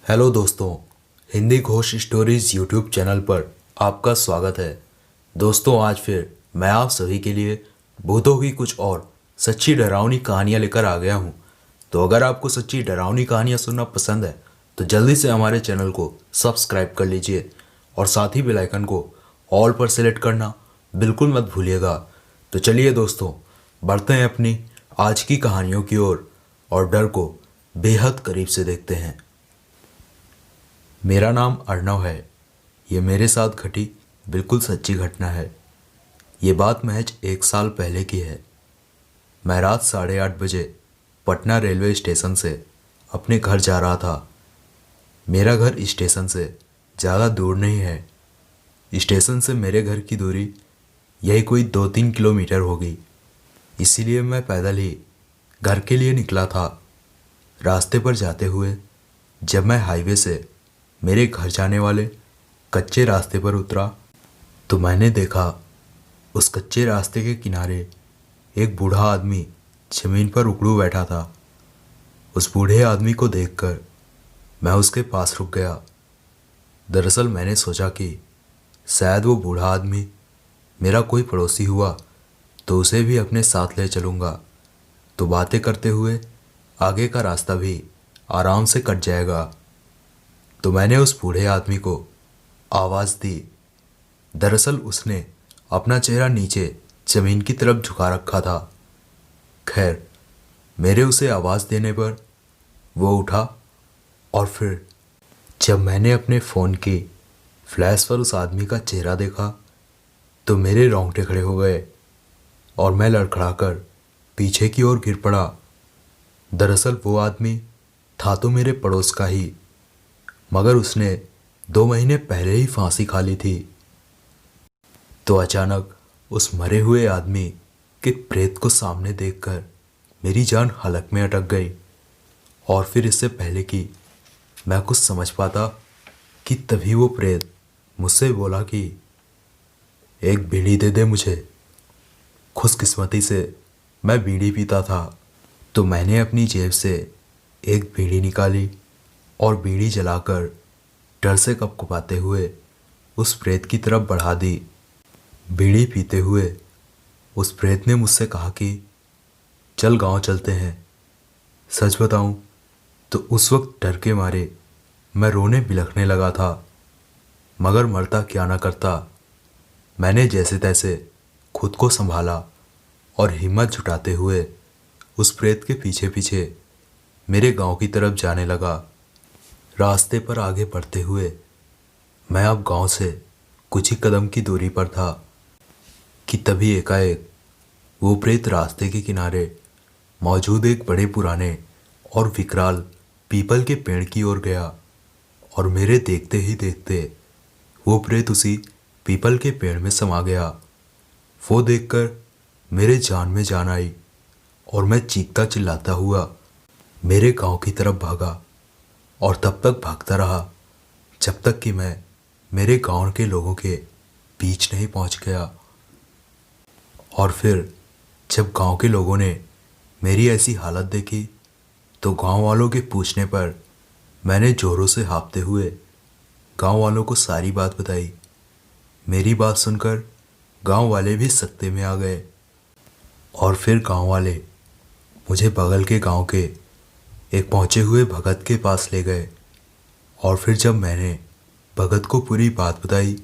Hello दोस्तों, Hindi Ghosh stories YouTube channel पर आपका स्वागत है। दोस्तों, आज फिर मैं आप सभी के लिए भूतों की कुछ और सच्ची डरावनी कहानियाँ लेकर आ गया हूँ। तो अगर आपको सच्ची डरावनी कहानियाँ सुनना पसंद है तो जल्दी से हमारे चैनल को सब्सक्राइब कर लीजिए और साथ ही बेल आइकन को ऑल पर सेलेक्ट करना बिल्कुल मत भूलिएगा। तो चलिए दोस्तों, बढ़ते हैं अपनी आज की कहानियों की ओर और डर को बेहद करीब से देखते हैं। मेरा नाम अर्णव है। ये मेरे साथ घटी बिल्कुल सच्ची घटना है। ये बात महज 1 साल पहले की है। मैं रात 8:30 बजे पटना रेलवे स्टेशन से अपने घर जा रहा था। मेरा घर स्टेशन से ज़्यादा दूर नहीं है। स्टेशन से मेरे घर की दूरी यही कोई 2-3 किलोमीटर होगी। इसीलिए मैं पैदल ही घर के लिए निकला था। रास्ते पर जाते हुए जब मैं हाईवे से मेरे घर जाने वाले कच्चे रास्ते पर उतरा तो मैंने देखा उस कच्चे रास्ते के किनारे एक बूढ़ा आदमी जमीन पर उकड़ू बैठा था। उस बूढ़े आदमी को देखकर मैं उसके पास रुक गया। दरअसल मैंने सोचा कि शायद वो बूढ़ा आदमी मेरा कोई पड़ोसी हुआ तो उसे भी अपने साथ ले चलूँगा, तो बातें करते हुए आगे का रास्ता भी आराम से कट जाएगा। तो मैंने उस बूढ़े आदमी को आवाज़ दी। दरअसल उसने अपना चेहरा नीचे ज़मीन की तरफ झुका रखा था। खैर, मेरे उसे आवाज़ देने पर वो उठा और फिर जब मैंने अपने फ़ोन की फ्लैश पर उस आदमी का चेहरा देखा तो मेरे रोंगटे खड़े हो गए और मैं लड़खड़ाकर पीछे की ओर गिर पड़ा। दरअसल वो आदमी था तो मेरे पड़ोस का ही, मगर उसने 2 महीने पहले ही फांसी खा ली थी। तो अचानक उस मरे हुए आदमी के प्रेत को सामने देखकर मेरी जान हलक में अटक गई। और फिर इससे पहले कि मैं कुछ समझ पाता कि तभी वो प्रेत मुझसे बोला कि एक बीड़ी दे दे मुझे। खुशकिस्मती से मैं बीड़ी पीता था, तो मैंने अपनी जेब से एक बीड़ी निकाली और बीड़ी जलाकर डर से कपकपाते हुए उस प्रेत की तरफ बढ़ा दी। बीड़ी पीते हुए उस प्रेत ने मुझसे कहा कि चल गांव चलते हैं। सच बताऊं तो उस वक्त डर के मारे मैं रोने बिलखने लगा था, मगर मरता क्या ना करता। मैंने जैसे तैसे खुद को संभाला और हिम्मत जुटाते हुए उस प्रेत के पीछे पीछे मेरे गांव की तरफ जाने लगा। रास्ते पर आगे बढ़ते हुए मैं अब गांव से कुछ ही कदम की दूरी पर था कि तभी एकाएक वो प्रेत रास्ते के किनारे मौजूद एक बड़े पुराने और विकराल पीपल के पेड़ की ओर गया और मेरे देखते ही देखते वो प्रेत उसी पीपल के पेड़ में समा गया। वो देखकर मेरे जान में जान आई और मैं चीखता चिल्लाता हुआ मेरे गांव की तरफ भागा और तब तक भागता रहा जब तक कि मैं मेरे गांव के लोगों के बीच नहीं पहुंच गया। और फिर जब गांव के लोगों ने मेरी ऐसी हालत देखी तो गांव वालों के पूछने पर मैंने जोरों से हाँफते हुए गांव वालों को सारी बात बताई। मेरी बात सुनकर गांव वाले भी सत्ते में आ गए और फिर गांव वाले मुझे बगल के गांव के एक पहुंचे हुए भगत के पास ले गए। और फिर जब मैंने भगत को पूरी बात बताई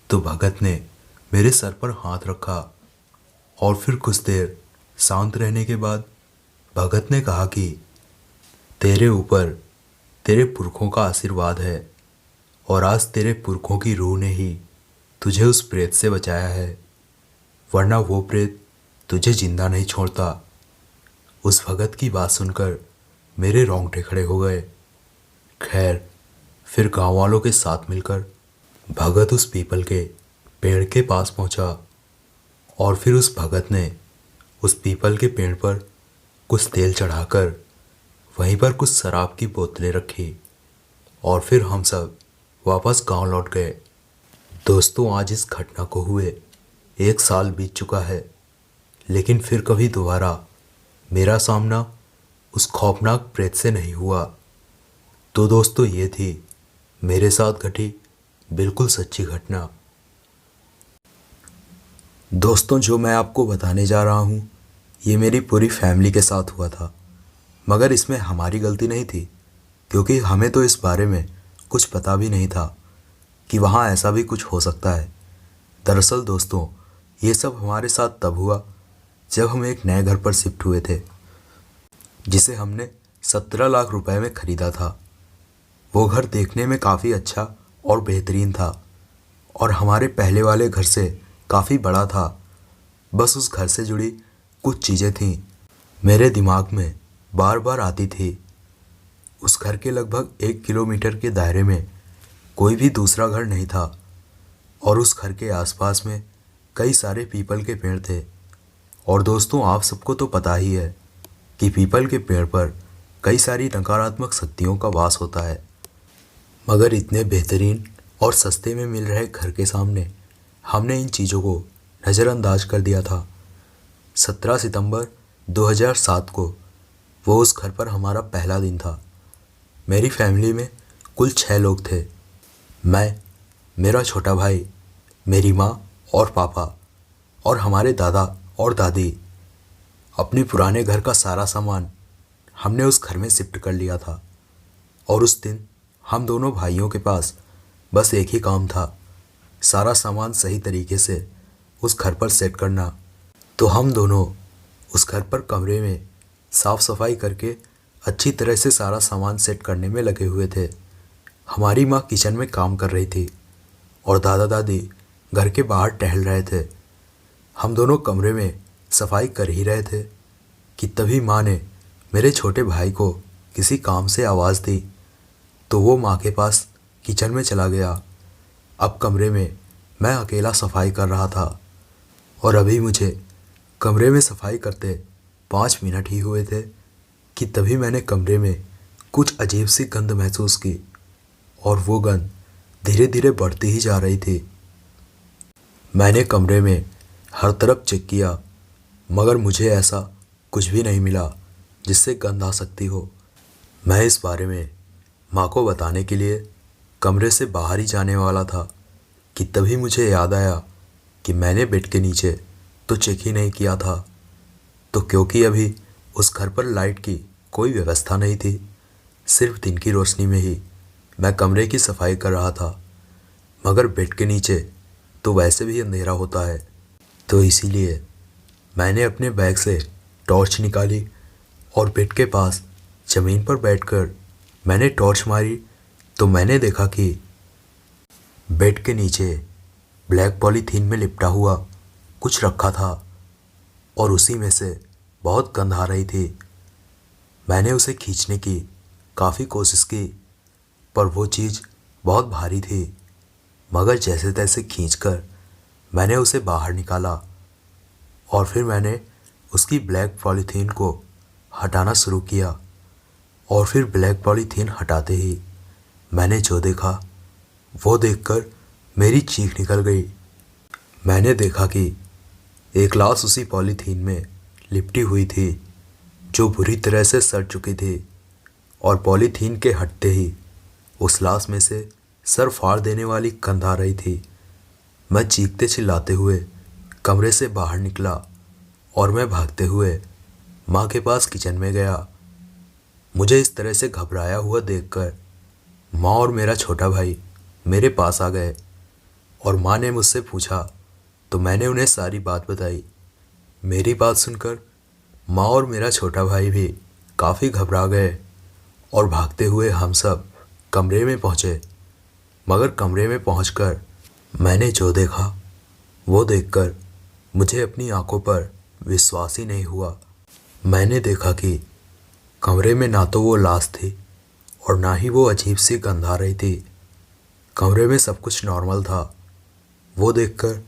तो भगत ने मेरे सर पर हाथ रखा और फिर कुछ देर शांत रहने के बाद भगत ने कहा कि तेरे ऊपर तेरे पुरखों का आशीर्वाद है और आज तेरे पुरखों की रूह ने ही तुझे उस प्रेत से बचाया है, वरना वो प्रेत तुझे जिंदा नहीं छोड़ता। उस भगत की बात सुनकर मेरे रोंगटे खड़े हो गए। खैर, फिर गांव वालों के साथ मिलकर भगत उस पीपल के पेड़ के पास पहुंचा और फिर उस भगत ने उस पीपल के पेड़ पर कुछ तेल चढ़ाकर वहीं पर कुछ शराब की बोतलें रखी और फिर हम सब वापस गांव लौट गए। दोस्तों, आज इस घटना को हुए 1 साल बीत चुका है, लेकिन फिर कभी दोबारा मेरा सामना उस खौफनाक प्रेत से नहीं हुआ। तो दोस्तों ये थी मेरे साथ घटी बिल्कुल सच्ची घटना। दोस्तों जो मैं आपको बताने जा रहा हूँ ये मेरी पूरी फैमिली के साथ हुआ था, मगर इसमें हमारी गलती नहीं थी क्योंकि हमें तो इस बारे में कुछ पता भी नहीं था कि वहाँ ऐसा भी कुछ हो सकता है। दरअसल दोस्तों ये सब हमारे साथ तब हुआ जब हम एक नए घर पर शिफ्ट हुए थे जिसे हमने 17 लाख रुपए में ख़रीदा था। वो घर देखने में काफ़ी अच्छा और बेहतरीन था और हमारे पहले वाले घर से काफ़ी बड़ा था। बस उस घर से जुड़ी कुछ चीज़ें थीं मेरे दिमाग में बार बार आती थी। उस घर के लगभग 1 किलोमीटर के दायरे में कोई भी दूसरा घर नहीं था और उस घर के आसपास में कई सारे पीपल के पेड़ थे। और दोस्तों आप सबको तो पता ही है कि पीपल के पेड़ पर कई सारी नकारात्मक शक्तियों का वास होता है, मगर इतने बेहतरीन और सस्ते में मिल रहे घर के सामने हमने इन चीज़ों को नज़रअंदाज कर दिया था। 17 सितंबर 2007 को वो उस घर पर हमारा पहला दिन था। मेरी फैमिली में कुल 6 लोग थे। मैं, मेरा छोटा भाई, मेरी माँ और पापा और हमारे दादा और दादी। अपने पुराने घर का सारा सामान हमने उस घर में शिफ्ट कर लिया था और उस दिन हम दोनों भाइयों के पास बस एक ही काम था, सारा सामान सही तरीके से उस घर पर सेट करना। तो हम दोनों उस घर पर कमरे में साफ़ सफाई करके अच्छी तरह से सारा सामान सेट करने में लगे हुए थे। हमारी माँ किचन में काम कर रही थी और दादा दादी घर के बाहर टहल रहे थे। हम दोनों कमरे में सफाई कर ही रहे थे कि तभी माँ ने मेरे छोटे भाई को किसी काम से आवाज़ दी तो वो माँ के पास किचन में चला गया। अब कमरे में मैं अकेला सफाई कर रहा था और अभी मुझे कमरे में सफाई करते 5 मिनट ही हुए थे कि तभी मैंने कमरे में कुछ अजीब सी गंध महसूस की और वो गंध धीरे धीरे बढ़ती ही जा रही थी। मैंने कमरे में हर तरफ चेक किया मगर मुझे ऐसा कुछ भी नहीं मिला जिससे गंध आ सकती हो। मैं इस बारे में माँ को बताने के लिए कमरे से बाहर ही जाने वाला था कि तभी मुझे याद आया कि मैंने बेड के नीचे तो चेक ही नहीं किया था। तो क्योंकि अभी उस घर पर लाइट की कोई व्यवस्था नहीं थी, सिर्फ दिन की रोशनी में ही मैं कमरे की सफाई कर रहा था, मगर बेड के नीचे तो वैसे भी अंधेरा होता है। तो इसीलिए मैंने अपने बैग से टॉर्च निकाली और बेड के पास ज़मीन पर बैठकर मैंने टॉर्च मारी तो मैंने देखा कि बेड के नीचे ब्लैक पॉलीथीन में लिपटा हुआ कुछ रखा था और उसी में से बहुत गंध आ रही थी। मैंने उसे खींचने की काफ़ी कोशिश की पर वो चीज़ बहुत भारी थी, मगर जैसे तैसे खींचकर मैंने उसे बाहर निकाला और फिर मैंने उसकी ब्लैक पॉलीथीन को हटाना शुरू किया। और फिर ब्लैक पॉलीथीन हटाते ही मैंने जो देखा वो देखकर मेरी चीख निकल गई। मैंने देखा कि एक लाश उसी पॉलीथीन में लिपटी हुई थी जो बुरी तरह से सड़ चुकी थी और पॉलीथीन के हटते ही उस लाश में से सर फाड़ देने वाली गंध आ रही थी। मैं चीखते चिल्लाते हुए कमरे से बाहर निकला और मैं भागते हुए माँ के पास किचन में गया। मुझे इस तरह से घबराया हुआ देखकर माँ और मेरा छोटा भाई मेरे पास आ गए और माँ ने मुझसे पूछा तो मैंने उन्हें सारी बात बताई। मेरी बात सुनकर माँ और मेरा छोटा भाई भी काफ़ी घबरा गए और भागते हुए हम सब कमरे में पहुँचे। मगर कमरे में पहुँचकर मैंने जो देखा वो देखकर मुझे अपनी आंखों पर विश्वास ही नहीं हुआ। मैंने देखा कि कमरे में ना तो वो लाश थी और ना ही वो अजीब सी गंध आ रही थी। कमरे में सब कुछ नॉर्मल था। वो देखकर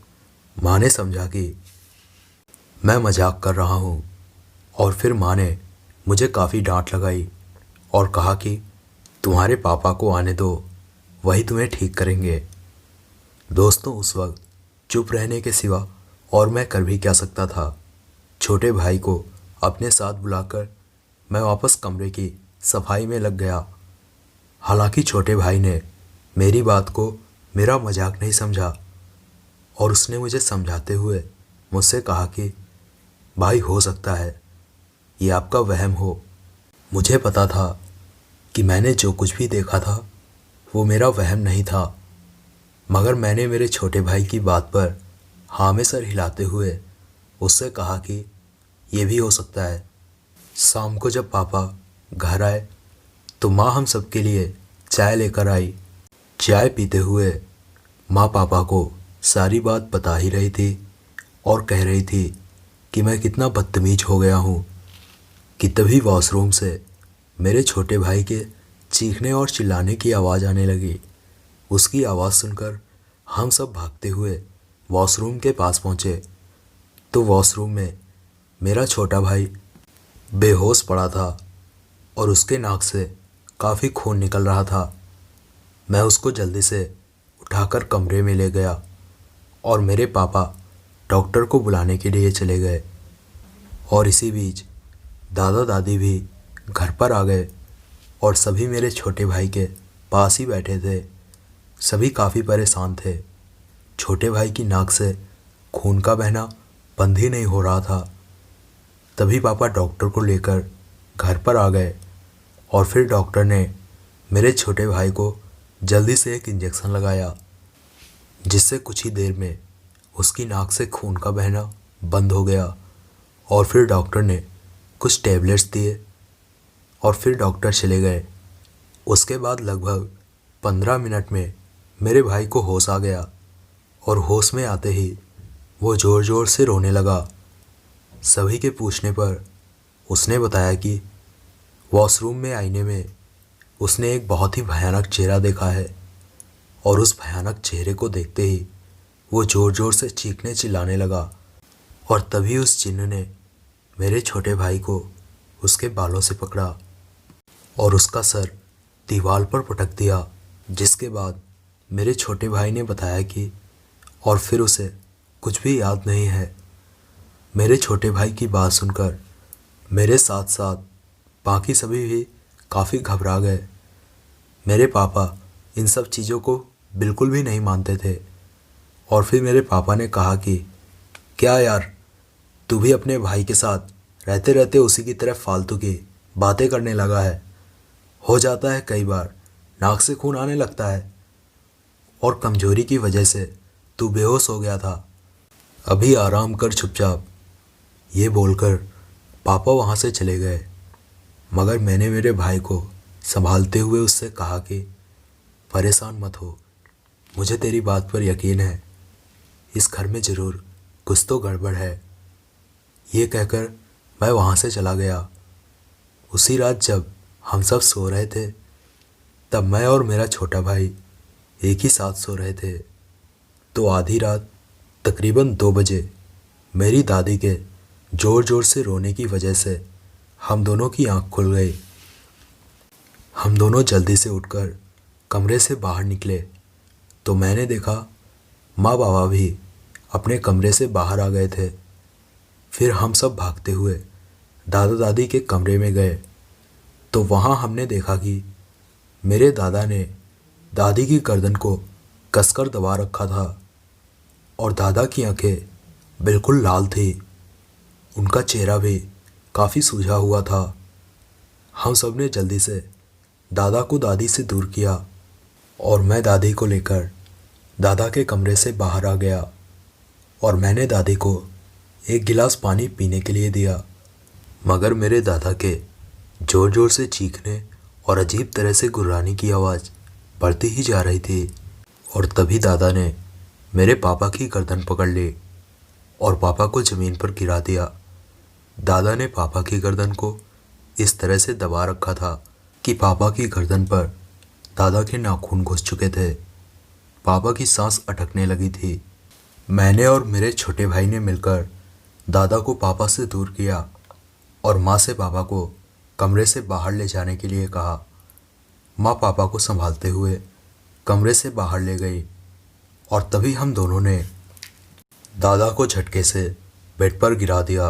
माँ ने समझा कि मैं मजाक कर रहा हूँ और फिर माँ ने मुझे काफ़ी डांट लगाई और कहा कि तुम्हारे पापा को आने दो, वही तुम्हें ठीक करेंगे। दोस्तों उस वक्त चुप रहने के सिवा और मैं कर भी क्या सकता था। छोटे भाई को अपने साथ बुलाकर मैं वापस कमरे की सफाई में लग गया। हालांकि छोटे भाई ने मेरी बात को मेरा मजाक नहीं समझा और उसने मुझे समझाते हुए मुझसे कहा कि भाई हो सकता है ये आपका वहम हो। मुझे पता था कि मैंने जो कुछ भी देखा था वो मेरा वहम नहीं था, मगर मैंने मेरे छोटे भाई की बात पर हाँ में सर हिलाते हुए उससे कहा कि ये भी हो सकता है। शाम को जब पापा घर आए तो माँ हम सबके लिए चाय लेकर आई। चाय पीते हुए माँ पापा को सारी बात बता ही रही थी और कह रही थी कि मैं कितना बदतमीज हो गया हूँ कि तभी वॉशरूम से मेरे छोटे भाई के चीखने और चिल्लाने की आवाज़ आने लगी। उसकी आवाज़ सुनकर हम सब भागते हुए वॉशरूम के पास पहुँचे तो वॉशरूम में मेरा छोटा भाई बेहोश पड़ा था और उसके नाक से काफ़ी खून निकल रहा था। मैं उसको जल्दी से उठाकर कमरे में ले गया और मेरे पापा डॉक्टर को बुलाने के लिए चले गए और इसी बीच दादा दादी भी घर पर आ गए और सभी मेरे छोटे भाई के पास ही बैठे थे। सभी काफ़ी परेशान थे। छोटे भाई की नाक से खून का बहना बंद ही नहीं हो रहा था। तभी पापा डॉक्टर को लेकर घर पर आ गए और फिर डॉक्टर ने मेरे छोटे भाई को जल्दी से एक इंजेक्शन लगाया जिससे कुछ ही देर में उसकी नाक से खून का बहना बंद हो गया। और फिर डॉक्टर ने कुछ टेबलेट्स दिए और फिर डॉक्टर चले गए। उसके बाद लगभग 15 मिनट में मेरे भाई को होश आ गया और होश में आते ही वो ज़ोर ज़ोर से रोने लगा। सभी के पूछने पर उसने बताया कि वॉशरूम में आईने में उसने एक बहुत ही भयानक चेहरा देखा है और उस भयानक चेहरे को देखते ही वो ज़ोर ज़ोर से चीखने चिल्लाने लगा। और तभी उस जिन्न ने मेरे छोटे भाई को उसके बालों से पकड़ा और उसका सर दीवार पर पटक दिया। जिसके बाद मेरे छोटे भाई ने बताया कि और फिर उसे कुछ भी याद नहीं है। मेरे छोटे भाई की बात सुनकर मेरे साथ साथ बाकी सभी भी काफ़ी घबरा गए। मेरे पापा इन सब चीज़ों को बिल्कुल भी नहीं मानते थे और फिर मेरे पापा ने कहा कि क्या यार, तू भी अपने भाई के साथ रहते रहते उसी की तरह फालतू की बातें करने लगा है। हो जाता है कई बार नाक से खून आने लगता है और कमजोरी की वजह से तू बेहोश हो गया था। अभी आराम कर चुपचाप। ये बोलकर पापा वहाँ से चले गए, मगर मैंने मेरे भाई को संभालते हुए उससे कहा कि परेशान मत हो, मुझे तेरी बात पर यकीन है, इस घर में ज़रूर कुछ तो गड़बड़ है। ये कहकर मैं वहाँ से चला गया। उसी रात जब हम सब सो रहे थे तब मैं और मेरा छोटा भाई एक ही साथ सो रहे थे तो आधी रात तकरीबन 2 बजे मेरी दादी के ज़ोर ज़ोर से रोने की वजह से हम दोनों की आंख खुल गई। हम दोनों जल्दी से उठकर कमरे से बाहर निकले तो मैंने देखा माँ बाबा भी अपने कमरे से बाहर आ गए थे। फिर हम सब भागते हुए दादा दादी के कमरे में गए तो वहाँ हमने देखा कि मेरे दादा ने दादी की गर्दन को कसकर दबा रखा था और दादा की आंखें बिल्कुल लाल थी। उनका चेहरा भी काफ़ी सूजा हुआ था। हम सब ने जल्दी से दादा को दादी से दूर किया और मैं दादी को लेकर दादा के कमरे से बाहर आ गया और मैंने दादी को एक गिलास पानी पीने के लिए दिया, मगर मेरे दादा के ज़ोर ज़ोर से चीखने और अजीब तरह से गुर्राने की आवाज़ बढ़ती ही जा रही थी। और तभी दादा ने मेरे पापा की गर्दन पकड़ ली और पापा को ज़मीन पर गिरा दिया। दादा ने पापा की गर्दन को इस तरह से दबा रखा था कि पापा की गर्दन पर दादा के नाखून घुस चुके थे। पापा की सांस अटकने लगी थी। मैंने और मेरे छोटे भाई ने मिलकर दादा को पापा से दूर किया और माँ से पापा को कमरे से बाहर ले जाने के लिए कहा। माँ पापा को संभालते हुए कमरे से बाहर ले गई और तभी हम दोनों ने दादा को झटके से बेड पर गिरा दिया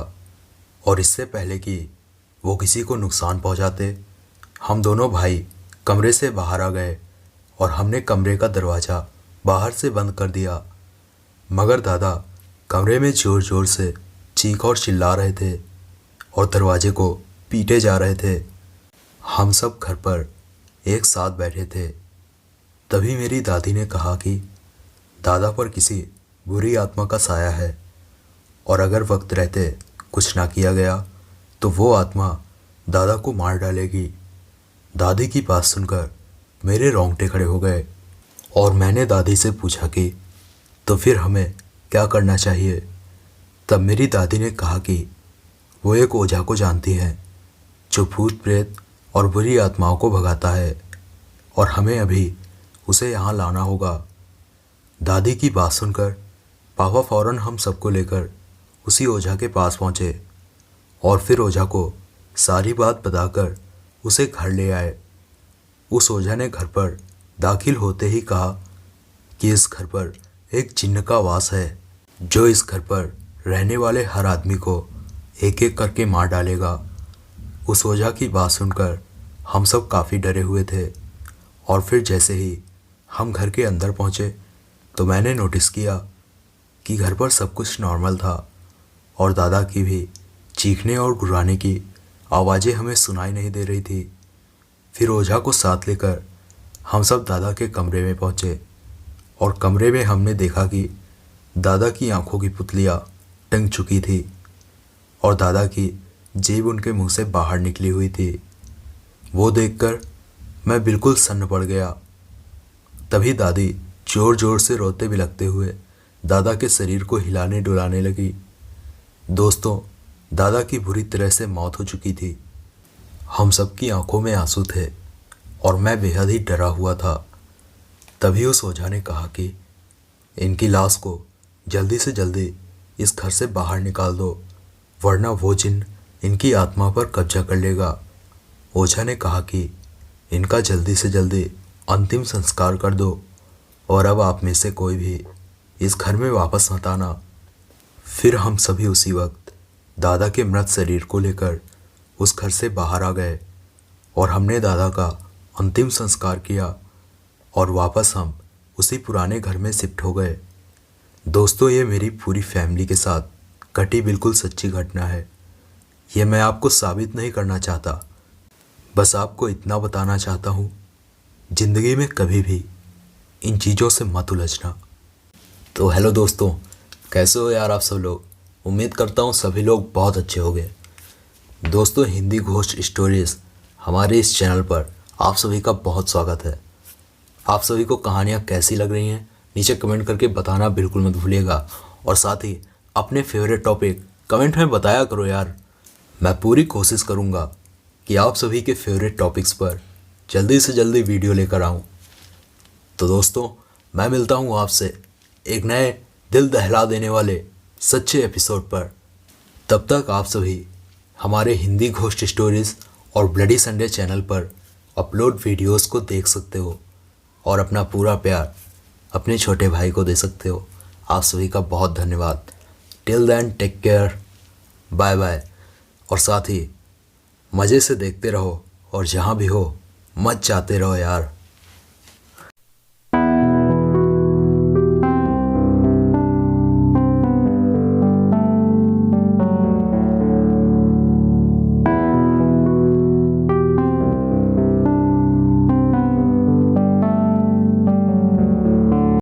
और इससे पहले कि वो किसी को नुकसान पहुंचाते, हम दोनों भाई कमरे से बाहर आ गए और हमने कमरे का दरवाज़ा बाहर से बंद कर दिया। मगर दादा कमरे में ज़ोर ज़ोर से चीख और चिल्ला रहे थे और दरवाजे को पीटे जा रहे थे। हम सब घर पर एक साथ बैठे थे। तभी मेरी दादी ने कहा कि दादा पर किसी बुरी आत्मा का साया है और अगर वक्त रहते कुछ ना किया गया तो वो आत्मा दादा को मार डालेगी। दादी की बात सुनकर मेरे रोंगटे खड़े हो गए और मैंने दादी से पूछा कि तो फिर हमें क्या करना चाहिए। तब मेरी दादी ने कहा कि वो एक ओझा को जानती हैं जो भूत प्रेत और बुरी आत्माओं को भगाता है और हमें अभी उसे यहाँ लाना होगा। दादी की बात सुनकर पापा फौरन हम सबको लेकर उसी ओझा के पास पहुँचे और फिर ओझा को सारी बात बताकर उसे घर ले आए। उस ओझा ने घर पर दाखिल होते ही कहा कि इस घर पर एक जिन्न का वास है जो इस घर पर रहने वाले हर आदमी को एक एक करके मार डालेगा। उस ओझा की बात सुनकर हम सब काफ़ी डरे हुए थे और फिर जैसे ही हम घर के अंदर पहुँचे तो मैंने नोटिस किया कि घर पर सब कुछ नॉर्मल था और दादा की भी चीखने और गुर्राने की आवाज़ें हमें सुनाई नहीं दे रही थी। फिर ओझा को साथ लेकर हम सब दादा के कमरे में पहुँचे और कमरे में हमने देखा कि दादा की आंखों की पुतलियाँ टंग चुकी थी और दादा की जीभ उनके मुंह से बाहर निकली हुई थी। वो देखकर मैं बिल्कुल सन्न पड़ गया। तभी दादी ज़ोर ज़ोर से रोते बिलखते हुए दादा के शरीर को हिलाने डुलाने लगी। दोस्तों, दादा की बुरी तरह से मौत हो चुकी थी। हम सबकी आंखों में आंसू थे और मैं बेहद ही डरा हुआ था। तभी उस ओझा ने कहा कि इनकी लाश को जल्दी से जल्दी इस घर से बाहर निकाल दो वरना वो जिन्न इनकी आत्मा पर कब्जा कर लेगा। ओझा ने कहा कि इनका जल्दी से जल्दी अंतिम संस्कार कर दो और अब आप में से कोई भी इस घर में वापस मत आना। फिर हम सभी उसी वक्त दादा के मृत शरीर को लेकर उस घर से बाहर आ गए और हमने दादा का अंतिम संस्कार किया और वापस हम उसी पुराने घर में शिफ्ट हो गए। दोस्तों, ये मेरी पूरी फैमिली के साथ घटी बिल्कुल सच्ची घटना है। ये मैं आपको साबित नहीं करना चाहता, बस आपको इतना बताना चाहता हूँ, ज़िंदगी में कभी भी इन चीज़ों से मत उलझना। तो हेलो दोस्तों, कैसे हो यार आप सब लोग। उम्मीद करता हूँ सभी लोग बहुत अच्छे होंगे। दोस्तों, हिंदी घोस्ट स्टोरीज़ हमारे इस चैनल पर आप सभी का बहुत स्वागत है। आप सभी को कहानियाँ कैसी लग रही हैं नीचे कमेंट करके बताना बिल्कुल मत भूलिएगा और साथ ही अपने फेवरेट टॉपिक कमेंट में बताया करो यार। मैं पूरी कोशिश करूँगा कि आप सभी के फेवरेट टॉपिक्स पर जल्दी से जल्दी वीडियो लेकर आऊँ। तो दोस्तों, मैं मिलता हूँ आपसे एक नए दिल दहला देने वाले सच्चे एपिसोड पर। तब तक आप सभी हमारे हिंदी घोस्ट स्टोरीज़ और ब्लडी संडे चैनल पर अपलोड वीडियोस को देख सकते हो और अपना पूरा प्यार अपने छोटे भाई को दे सकते हो। आप सभी का बहुत धन्यवाद। Till then take care, bye bye. और साथ ही मज़े से देखते रहो और जहाँ भी हो मत जाते रहो यार।